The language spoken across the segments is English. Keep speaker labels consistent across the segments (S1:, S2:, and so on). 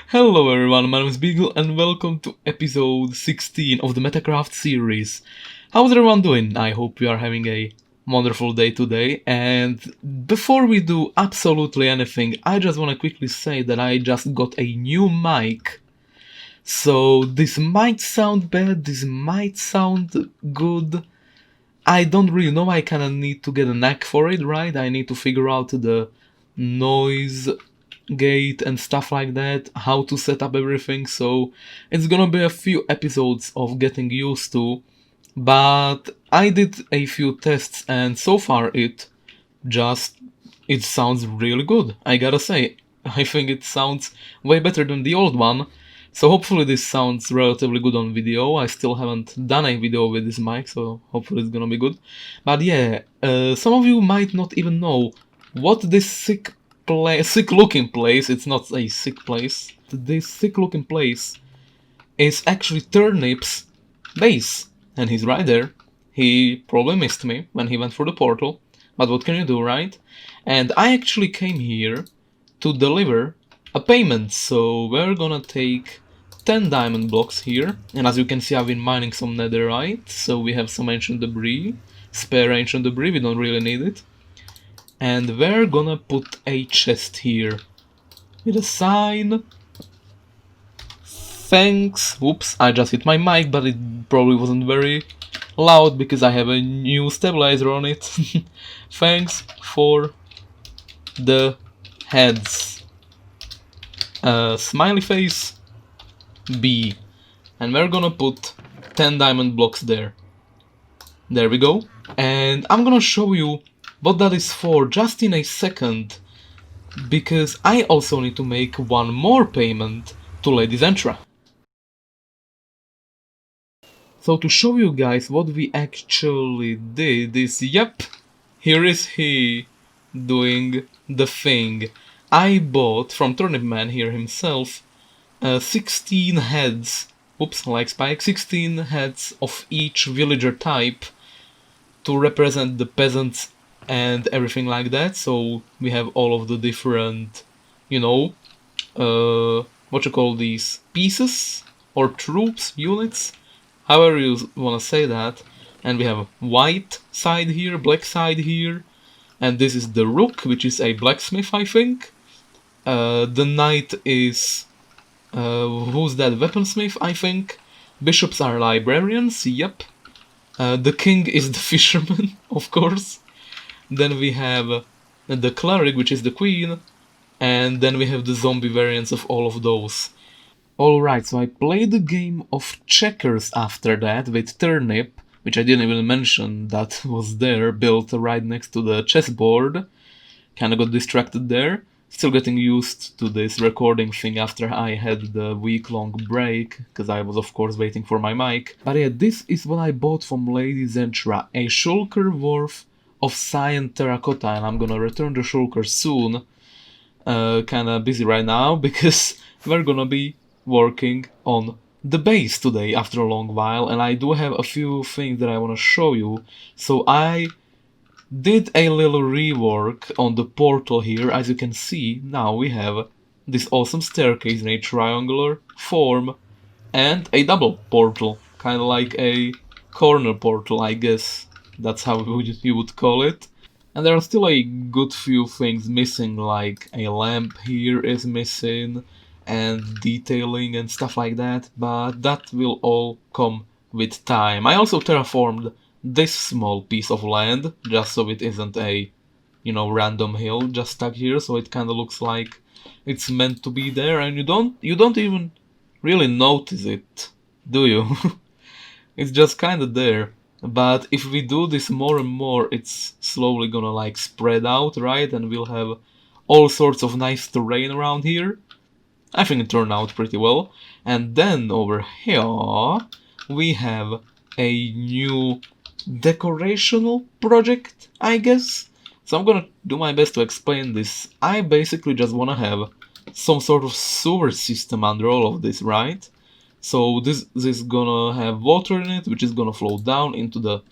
S1: Hello everyone, my name is Bygl and welcome to episode 16 of the Metacraft series. How's everyone doing? I hope you are having a wonderful day today, and before we do absolutely anything, I just want to quickly say that I just got a new mic. So this might sound bad, this might sound good. I don't really know, I kinda need to get a knack for it, right? I need to figure out the noise gate and stuff like that, how to set up everything, so it's gonna be a few episodes of getting used to, but I did a few tests and so far it sounds really good, I gotta say. I think it sounds way better than the old one, so hopefully this sounds relatively good on video. I still haven't done a video with this mic, so hopefully it's gonna be good. But yeah, some of you might not even know what this sick looking place, it's not a sick place, this sick looking place is actually Turnip's base. And he's right there. He probably missed me when he went through the portal, but what can you do, right? And I actually came here to deliver a payment, so we're gonna take 10 diamond blocks here, and as you can see I've been mining some netherite, so we have some ancient debris, spare ancient debris, we don't really need it. And we're gonna put a chest here with a sign. Thanks. Whoops, I just hit my mic, but it probably wasn't very loud because I have a new stabilizer on it. Thanks for the heads. Smiley face B. And we're gonna put 10 diamond blocks there. There we go. And I'm gonna show you what that is for just in a second, because I also need to make one more payment to Lady Zentra. So to show you guys what we actually did is, yep, here is he doing the thing. I bought from Turnip Man here himself 16 heads, oops, like Spike, 16 heads of each villager type to represent the peasants and everything like that. So we have all of the different, you know, what you call these, pieces or troops, units, however you wanna say that. And we have white side here, black side here, and this is the rook, which is a blacksmith, I think. The knight is who's that, weaponsmith, I think. Bishops are librarians, yep. The king is the fisherman, of course. Then we have the cleric, which is the queen, and then we have the zombie variants of all of those. Alright, so I played the game of checkers after that with Turnip, which I didn't even mention that was there, built right next to the chessboard. Kinda got distracted there. Still getting used to this recording thing after I had the week-long break, because I was of course waiting for my mic. But yeah, this is what I bought from Lady Zentra, a shulker worth of cyan terracotta, and I'm gonna return the shulker soon. Kinda busy right now because we're gonna be working on the base today after a long while, and I do have a few things that I wanna show you. So I did a little rework on the portal here. As you can see, now we have this awesome staircase in a triangular form and a double portal, kinda like a corner portal, I guess. That's how you would call it. And there are still a good few things missing, like a lamp here is missing, and detailing and stuff like that, but that will all come with time. I also terraformed this small piece of land, just so it isn't a, you know, random hill just stuck here, so it kinda looks like it's meant to be there, and you don't even really notice it, do you? It's just kinda there. But if we do this more and more, it's slowly gonna like spread out, right? And we'll have all sorts of nice terrain around here. I think it turned out pretty well. And then over here, we have a new decorational project, I guess. So I'm gonna do my best to explain this. I basically just wanna have some sort of sewer system under all of this, right? So this is gonna have water in it, which is gonna flow down into the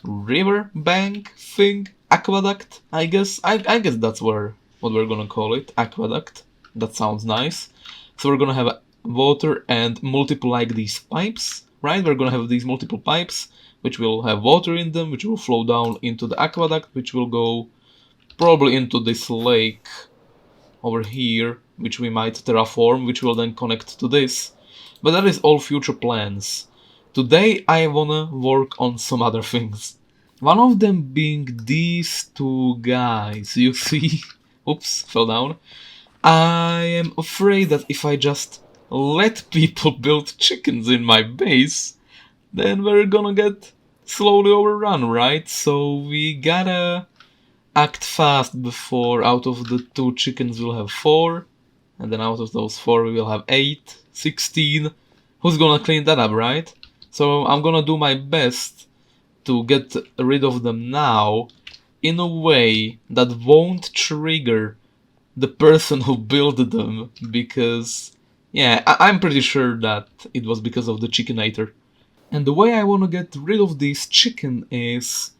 S1: river bank thing, aqueduct, I guess. I guess that's where what we're gonna call it, aqueduct. That sounds nice. So we're gonna have water and multiple like these pipes, right? We're gonna have these multiple pipes, which will have water in them, which will flow down into the aqueduct, which will go probably into this lake over here, which we might terraform, which will then connect to this. But that is all future plans. Today I wanna work on some other things. One of them being these two guys. You see? Oops, fell down. I am afraid that if I just let people build chickens in my base, then we're gonna get slowly overrun, right? So we gotta act fast before out of the 2 chickens we'll have 4, and then out of those 4 we will have 8, 16. Who's gonna clean that up, right? So I'm gonna do my best to get rid of them now in a way that won't trigger the person who built them, because yeah, I'm pretty sure that it was because of the chickenator. And the way I want to get rid of this chicken is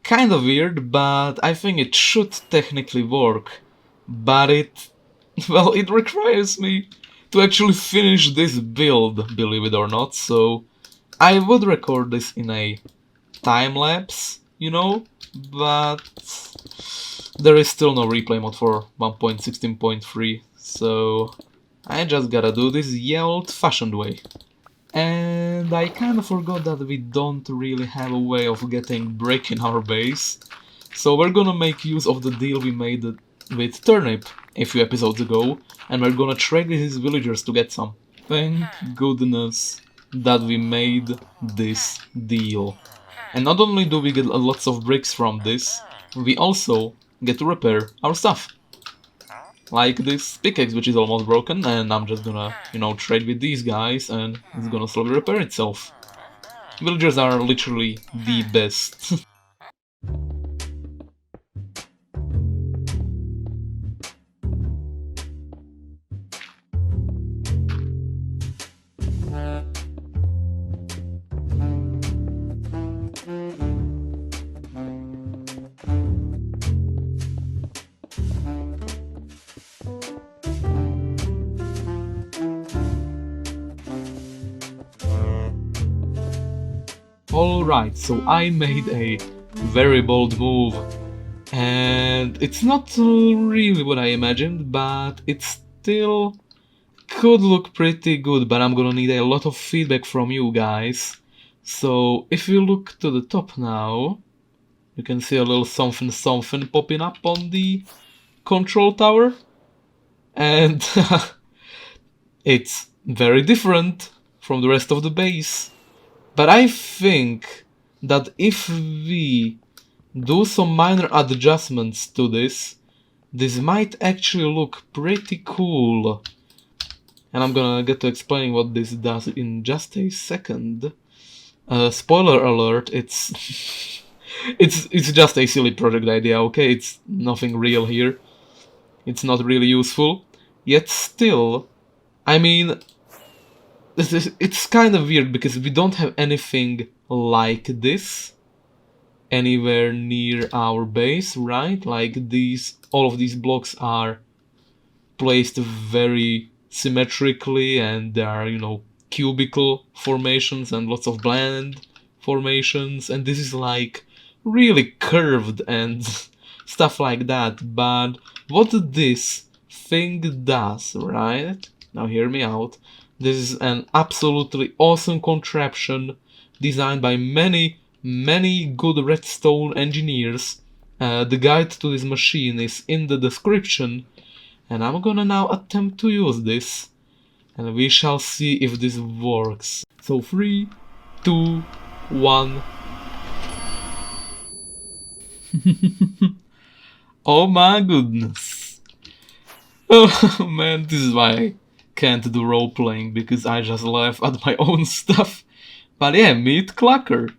S1: kind of weird, but I think it should technically work. But well, it requires me to actually finish this build, believe it or not, so I would record this in a time lapse, you know, but there is still no replay mode for 1.16.3, so I just gotta do this the old-fashioned way. And I kinda forgot that we don't really have a way of getting brick in our base, so we're gonna make use of the deal we made with Turnip a few episodes ago, and we're gonna trade with his villagers to get some. Thank goodness that we made this deal. And not only do we get lots of bricks from this, we also get to repair our stuff. Like this pickaxe, which is almost broken, and I'm just gonna, you know, trade with these guys, and it's gonna slowly repair itself. Villagers are literally the best. Alright, so I made a very bold move, and it's not really what I imagined, but it still could look pretty good, but I'm gonna need a lot of feedback from you guys. So if you look to the top now, you can see a little something something popping up on the control tower, and it's very different from the rest of the base. But I think that if we do some minor adjustments to this, this might actually look pretty cool. And I'm gonna get to explaining what this does in just a second. Spoiler alert, it's it's just a silly project idea, okay? It's nothing real here. It's not really useful. Yet still, I mean, it's kind of weird because we don't have anything like this anywhere near our base, right? Like all of these blocks are placed very symmetrically, and there are, you know, cubicle formations and lots of bland formations, and this is like really curved and stuff like that. But what this thing does, right? Now hear me out. This is an absolutely awesome contraption designed by many good redstone engineers. The guide to this machine is in the description, and I'm gonna now attempt to use this, and we shall see if this works. So 3, 2, 1. Oh my goodness. Oh man, this is why I can't do role-playing, because I just laugh at my own stuff. But yeah, meet Clucker.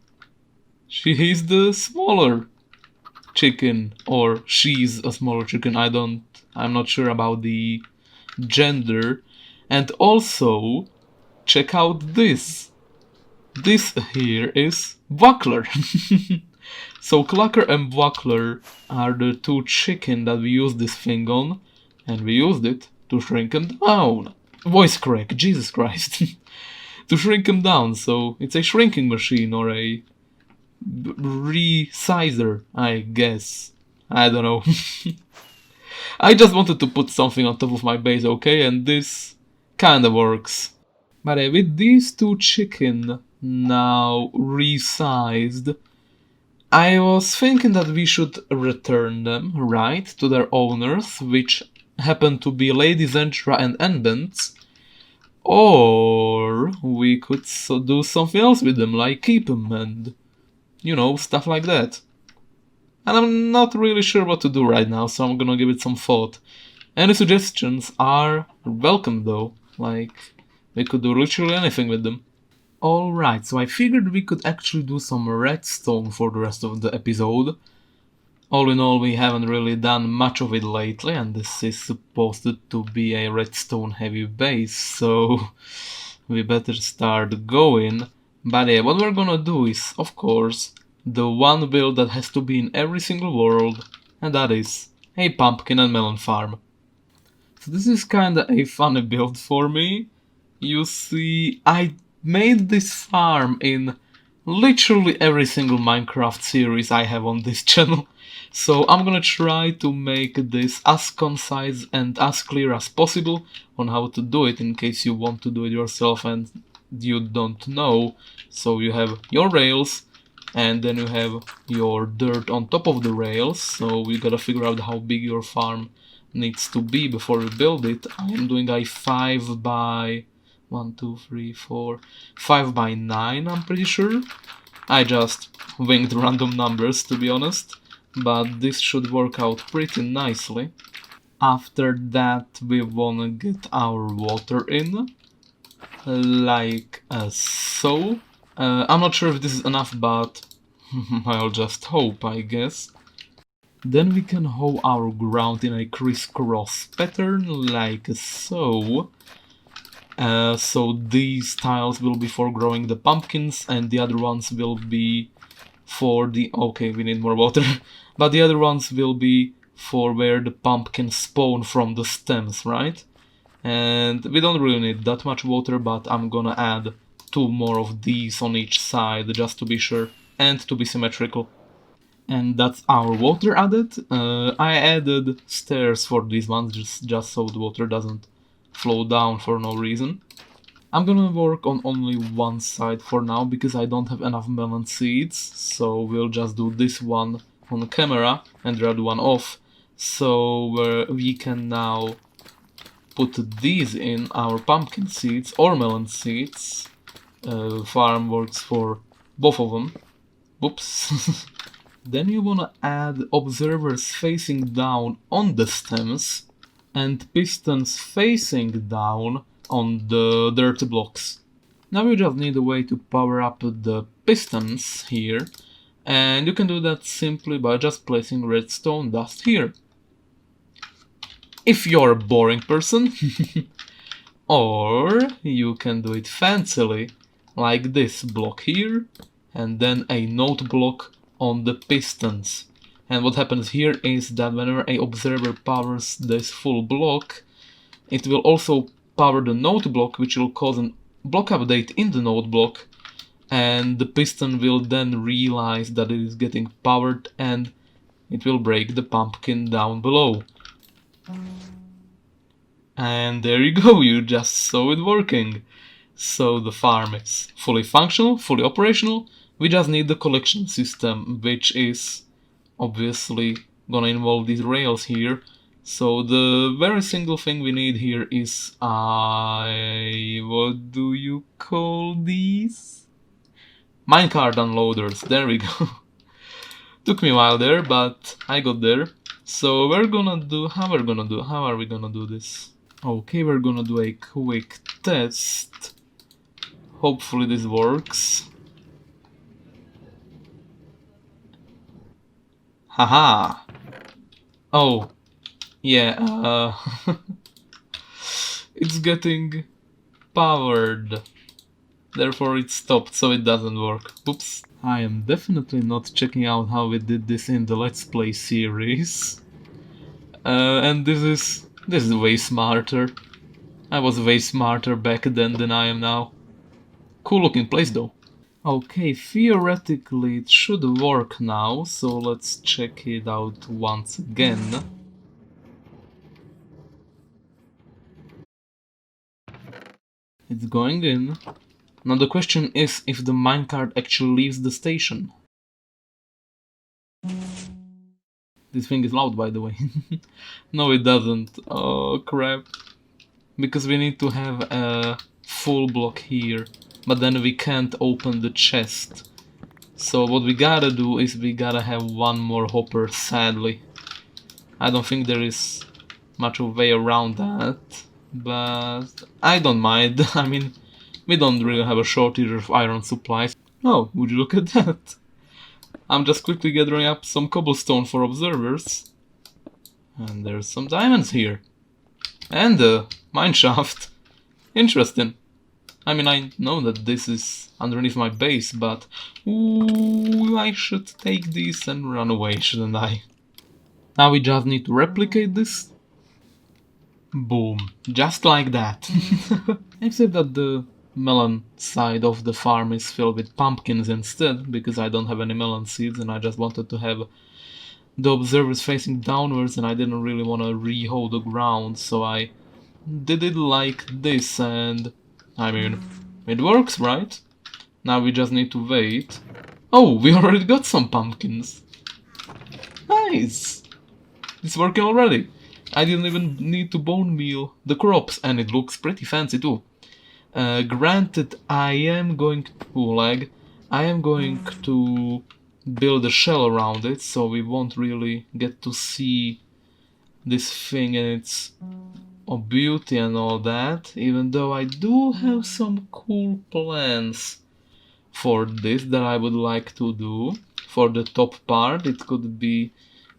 S1: He's the smaller chicken, or she's a smaller chicken. I'm not sure about the gender. And also, check out this. This here is Buckler. So Clucker and Buckler are the two chicken that we use this thing on, and we used it to shrink them down. Voice crack, Jesus Christ. To shrink them down, so it's a shrinking machine or a resizer, I guess. I don't know. I just wanted to put something on top of my base, okay, and this kinda works. But with these two chicken now resized, I was thinking that we should return them, right, to their owners, which happen to be Lady Zentra and Enbents, or we could do something else with them, like keep them and, you know, stuff like that. And I'm not really sure what to do right now, so I'm gonna give it some thought. Any suggestions are welcome though, like, we could do literally anything with them. Alright, so I figured we could actually do some redstone for the rest of the episode. All in all, we haven't really done much of it lately, and this is supposed to be a redstone heavy base, so we better start going. But yeah, what we're gonna do is, of course, the one build that has to be in every single world, and that is a pumpkin and melon farm. So this is kinda a funny build for me. You see, I made this farm in literally every single Minecraft series I have on this channel. So I'm gonna try to make this as concise and as clear as possible on how to do it in case you want to do it yourself and you don't know. So you have your rails and then you have your dirt on top of the rails. So we gotta figure out how big your farm needs to be before we build it. I am doing a 5 by 1, 2, 3, 4, 5 by 9, I'm pretty sure. I just winged random numbers, to be honest, but this should work out pretty nicely. After that, we wanna get our water in, like so. I'm not sure if this is enough, but I'll just hope, I guess. Then we can hoe our ground in a crisscross pattern, like so. So these tiles will be for growing the pumpkins and the other ones will be for the... okay, we need more water. But the other ones will be for where the pumpkins spawn from the stems, right? And we don't really need that much water, but I'm gonna add 2 more of these on each side just to be sure and to be symmetrical. And that's our water added. I added stairs for these ones just so the water doesn't flow down for no reason. I'm gonna work on only one side for now because I don't have enough melon seeds, so we'll just do this one on camera and the other one off. So we can now put these in our pumpkin seeds or melon seeds. Farm works for both of them. Whoops. Then you wanna add observers facing down on the stems and pistons facing down on the dirt blocks. Now you just need a way to power up the pistons here, and you can do that simply by just placing redstone dust here. If you're a boring person. Or you can do it fancily, like this block here, and then a note block on the pistons. And what happens here is that whenever a observer powers this full block, it will also power the node block, which will cause a block update in the node block, and the piston will then realize that it is getting powered and it will break the pumpkin down below. And there you go, you just saw it working. So the farm is fully functional, fully operational. We just need the collection system, which is obviously gonna involve these rails here. So the very single thing we need here is what do you call these? Minecart unloaders, there we go. Took me a while there, but I got there. So how are we gonna do this? Okay, we're gonna do a quick test. Hopefully this works. Haha! Oh, yeah, it's getting powered. Therefore it stopped, so it doesn't work. Oops. I am definitely not checking out how we did this in the Let's Play series. And this is way smarter. I was way smarter back then than I am now. Cool looking place though. Okay, theoretically it should work now, so let's check it out once again. It's going in. Now the question is if the minecart actually leaves the station. This thing is loud, by the way. No, it doesn't. Oh, crap. Because we need to have a full block here, but then we can't open the chest. So what we gotta do is we gotta have one more hopper, sadly. I don't think there is much of a way around that, but I don't mind. I mean, we don't really have a shortage of iron supplies. Oh, would you look at that? I'm just quickly gathering up some cobblestone for observers. And there's some diamonds here. And a mineshaft. Interesting. I mean, I know that this is underneath my base, but... Ooh, I should take this and run away, shouldn't I? Now we just need to replicate this. Boom. Just like that. Except that the melon side of the farm is filled with pumpkins instead, because I don't have any melon seeds and I just wanted to have the observers facing downwards and I didn't really want to re-hoe the ground, so I did it like this and... I mean, it works, right? Now we just need to wait. Oh, we already got some pumpkins. Nice! It's working already. I didn't even need to bone meal the crops and it looks pretty fancy too. Granted, I am going to build a shell around it, so we won't really get to see this thing and its beauty and all that, even though I do have some cool plans for this that I would like to do. For the top part, it could be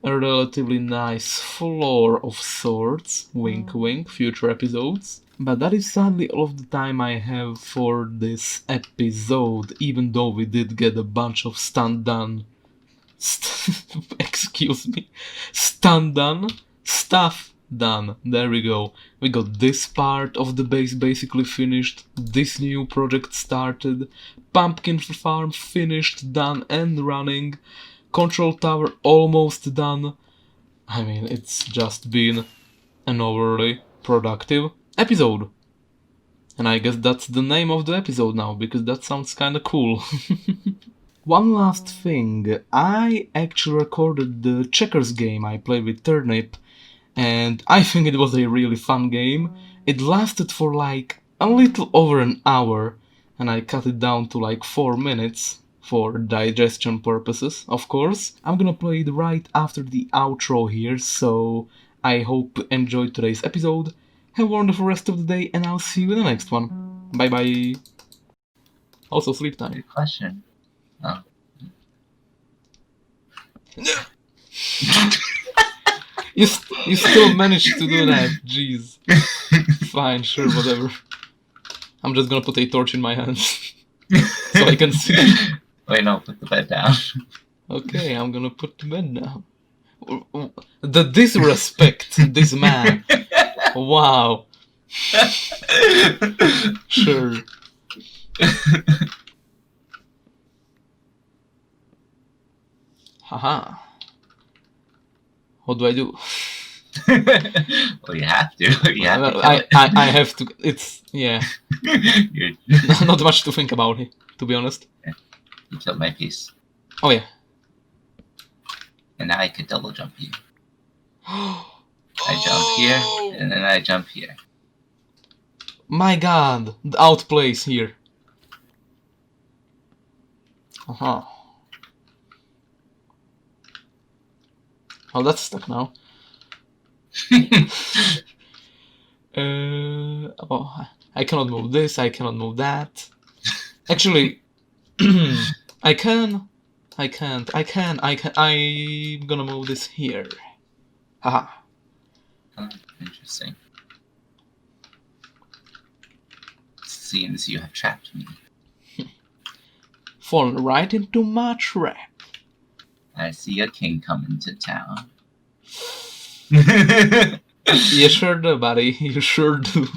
S1: a relatively nice floor of sorts, wink wink, future episodes. But that is sadly all of the time I have for this episode, even though we did get a bunch of stuff done. Excuse me. Stuff done. There we go. We got this part of the base basically finished, this new project started, pumpkin farm finished, done and running, control tower almost done. I mean, it's just been an overly productive episode. And I guess that's the name of the episode now, because that sounds kinda cool. One last thing, I actually recorded the checkers game I played with Turnip, and I think it was a really fun game. It lasted for like a little over an hour, and I cut it down to like 4 minutes, for digestion purposes, of course. I'm gonna play it right after the outro here, so I hope you enjoyed today's episode. Have a wonderful rest of the day, and I'll see you in the next one. Bye bye. Also sleep time.
S2: Good question. Oh.
S1: You still managed to do that, jeez. Fine, sure, whatever. I'm just gonna put a torch in my hands. So I can see.
S2: Wait, no, put the bed down.
S1: Okay, I'm gonna put the bed down. The disrespect, this man. Wow. Sure. Haha. What do I do?
S2: Well, you have to. You have to.
S1: I have to. It's yeah. Not much to think about it, to be honest.
S2: Yeah. You killed my piece.
S1: Oh yeah.
S2: And now I could double jump you. I jump here, and then I jump here.
S1: My god, the outplays here. Uh-huh. Oh, that's stuck now. Oh, I cannot move this, I cannot move that. Actually, I can. I'm gonna move this here. Haha.
S2: Oh, interesting. Seems you have trapped me.
S1: Fallen right into my trap.
S2: I see a king coming to town.
S1: You sure do, buddy. You sure do.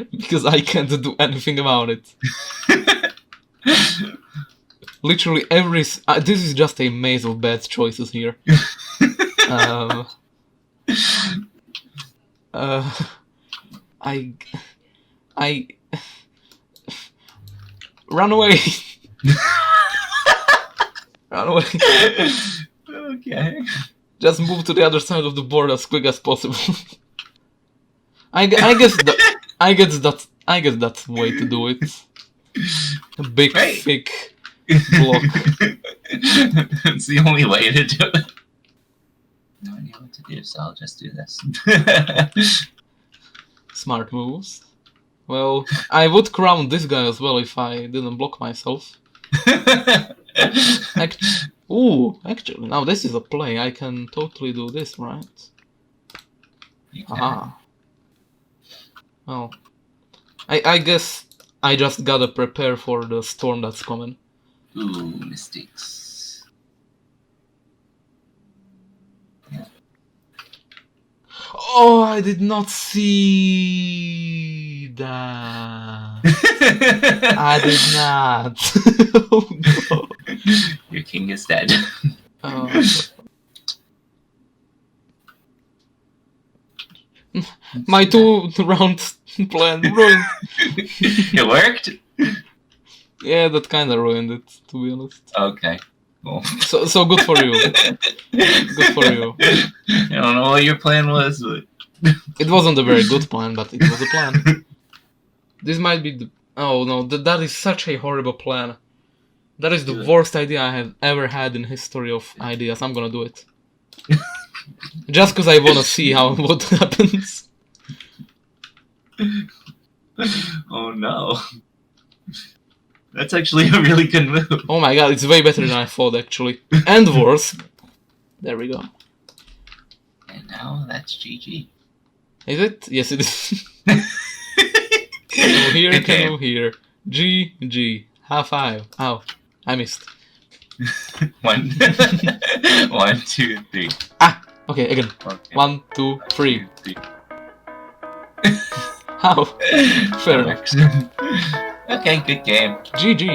S1: Because I can't do anything about it. Literally every... this is just a maze of bad choices here. I... Run away! Run away.
S2: Okay.
S1: Just move to the other side of the board as quick as possible. I guess that's the way to do it. A big, thick block.
S2: It's the only way to do it. No idea what to do, so I'll just do this.
S1: Smart moves. Well, I would crown this guy as well if I didn't block myself. Actually, now this is a play. I can totally do this, right? Aha. Well, I guess I just gotta prepare for the storm that's coming.
S2: Ooh, mistakes.
S1: Oh, I did not see that. I did not. Oh no.
S2: Your king is dead.
S1: My 2-round plan ruined.
S2: It worked?
S1: Yeah, that kinda ruined it, to be honest.
S2: Okay. Cool.
S1: So good for you. Good for you.
S2: I don't know what your plan was, but...
S1: It wasn't a very good plan, but it was a plan. This might be the... Oh no, that is such a horrible plan. That is the worst idea I have ever had in history of ideas. I'm gonna do it. Just because I wanna see what happens.
S2: Oh no. That's actually a really good move.
S1: Oh my god, it's way better than I thought actually. And worse. There we go.
S2: And now that's GG.
S1: Is it? Yes it is. Can here, can here. GG. High five. Ow. I missed.
S2: 1, 1, 2, 3.
S1: Ah! Okay, again.
S2: Okay.
S1: 1, 2, 3.
S2: 2, 3.
S1: How? Fair enough.
S2: Okay, good game.
S1: GG.